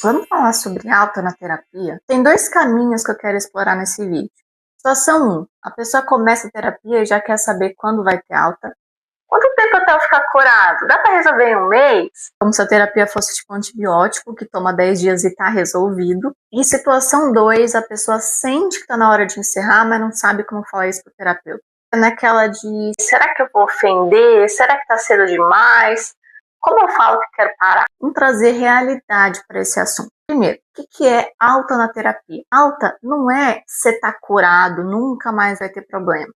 Vamos falar sobre alta na terapia? Tem dois caminhos que eu quero explorar nesse vídeo. Situação 1. A pessoa começa a terapia e já quer saber quando vai ter alta. Quanto tempo até eu ficar curado? Dá pra resolver em um mês? Como se a terapia fosse tipo um antibiótico que toma 10 dias e tá resolvido. E situação 2, a pessoa sente que tá na hora de encerrar, mas não sabe como falar isso pro terapeuta. É naquela de, será que eu vou ofender? Será que tá cedo demais? Como eu falo que quero parar? Vamos trazer realidade para esse assunto. Primeiro, o que é alta na terapia? Alta não é você tá curado, nunca mais vai ter problema.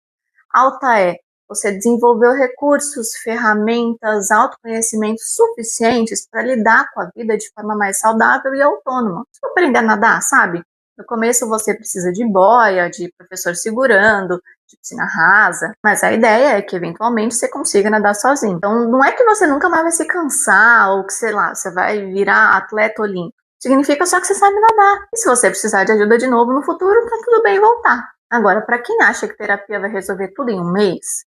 Alta é você desenvolveu recursos, ferramentas, autoconhecimento suficientes para lidar com a vida de forma mais saudável e autônoma. Tipo aprender a nadar, sabe? No começo você precisa de boia, de professor segurando, de piscina rasa, mas a ideia é que eventualmente você consiga nadar sozinho. Então não é que você nunca mais vai se cansar ou que, sei lá, você vai virar atleta olímpico. Significa só que você sabe nadar. E se você precisar de ajuda de novo no futuro, tá tudo bem voltar. Agora, para quem acha que terapia vai resolver tudo em um mês,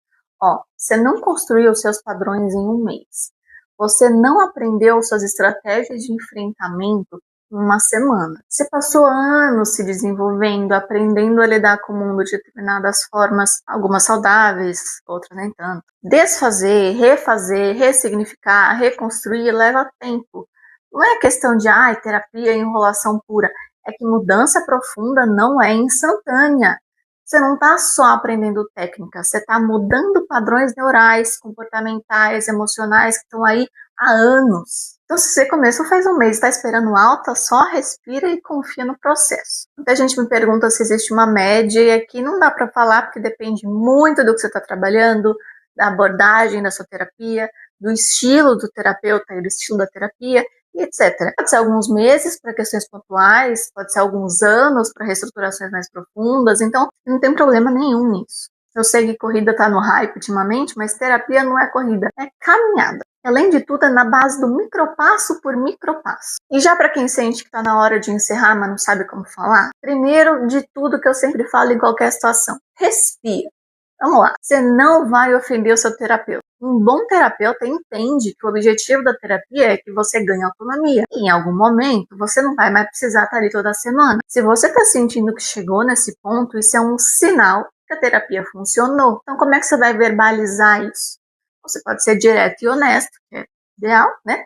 você não construiu os seus padrões em um mês. Você não aprendeu suas estratégias de enfrentamento em uma semana. Você passou anos se desenvolvendo, aprendendo a lidar com o mundo de determinadas formas, algumas saudáveis, outras nem tanto. Desfazer, refazer, ressignificar, reconstruir leva tempo. Não é questão de, terapia é enrolação pura. É que mudança profunda não é instantânea. Você não está só aprendendo técnica, você está mudando padrões neurais, comportamentais, emocionais que estão aí há anos. Então, se você começou faz um mês e está esperando alta, só respira e confia no processo. Muita gente me pergunta se existe uma média, e aqui não dá para falar, porque depende muito do que você está trabalhando, da abordagem da sua terapia, do estilo do terapeuta e do estilo da terapia, e etc. Pode ser alguns meses para questões pontuais, pode ser alguns anos para reestruturações mais profundas, então não tem problema nenhum nisso. Eu sei que corrida está no hype ultimamente, mas terapia não é corrida, é caminhada. Além de tudo, é na base do micropasso por micropasso. E já para quem sente que está na hora de encerrar, mas não sabe como falar, primeiro de tudo que eu sempre falo em qualquer situação, respira. Vamos lá, você não vai ofender o seu terapeuta. Um bom terapeuta entende que o objetivo da terapia é que você ganhe autonomia. E em algum momento, você não vai mais precisar estar ali toda semana. Se você está sentindo que chegou nesse ponto, isso é um sinal que a terapia funcionou. Então, como é que você vai verbalizar isso? Você pode ser direto e honesto, que é ideal, né?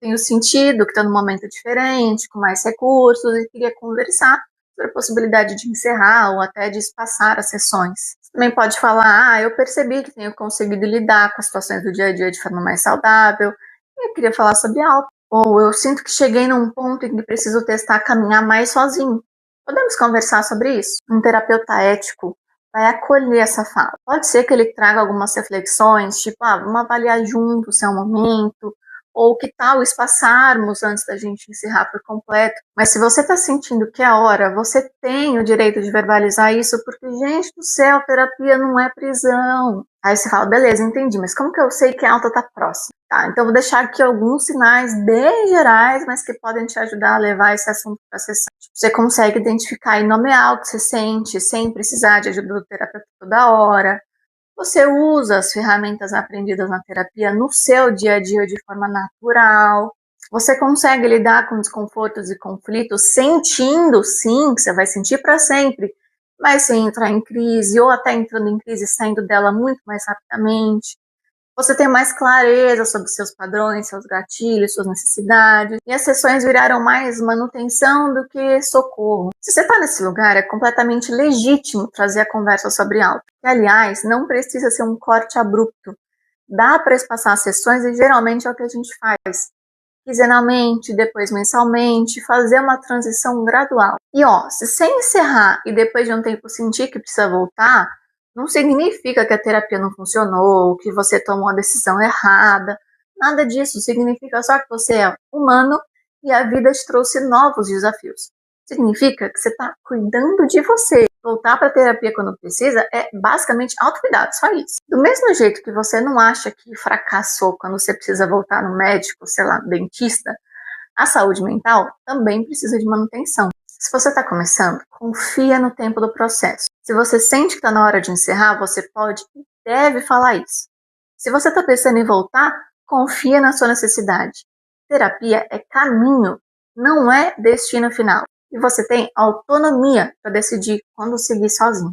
Tenho sentido que está num momento diferente, com mais recursos, e queria conversar sobre a possibilidade de encerrar ou até de espaçar as sessões. Você também pode falar, eu percebi que tenho conseguido lidar com as situações do dia a dia de forma mais saudável, e eu queria falar sobre algo. Ou eu sinto que cheguei num ponto em que preciso testar caminhar mais sozinho. Podemos conversar sobre isso? Um terapeuta ético vai acolher essa fala. Pode ser que ele traga algumas reflexões, tipo, vamos avaliar junto se é um momento, ou que tal espaçarmos antes da gente encerrar por completo. Mas se você está sentindo que é a hora, você tem o direito de verbalizar isso, porque, gente do céu, terapia não é prisão. Aí você fala, beleza, entendi, mas como que eu sei que a alta está próxima? Tá, então vou deixar aqui alguns sinais bem gerais, mas que podem te ajudar a levar esse assunto para a sessão. Você consegue identificar e nomear o que você sente, sem precisar de ajuda do terapeuta toda hora. Você usa as ferramentas aprendidas na terapia no seu dia a dia de forma natural. Você consegue lidar com desconfortos e conflitos sentindo, sim, que você vai sentir para sempre, mas sem entrar em crise, ou até entrando em crise e saindo dela muito mais rapidamente. Você tem mais clareza sobre seus padrões, seus gatilhos, suas necessidades. E as sessões viraram mais manutenção do que socorro. Se você está nesse lugar, é completamente legítimo trazer a conversa sobre algo. E, aliás, não precisa ser um corte abrupto. Dá para espaçar as sessões e geralmente é o que a gente faz. Quinzenalmente, depois mensalmente, fazer uma transição gradual. E se sem encerrar e depois de um tempo sentir que precisa voltar, não significa que a terapia não funcionou, que você tomou uma decisão errada. Nada disso. Significa só que você é humano e a vida te trouxe novos desafios. Significa que você está cuidando de você. Voltar para a terapia quando precisa é basicamente autocuidado, só isso. Do mesmo jeito que você não acha que fracassou quando você precisa voltar no médico, sei lá, no dentista, a saúde mental também precisa de manutenção. Se você está começando, confia no tempo do processo. Se você sente que está na hora de encerrar, você pode e deve falar isso. Se você está pensando em voltar, confia na sua necessidade. Terapia é caminho, não é destino final. E você tem autonomia para decidir quando seguir sozinho.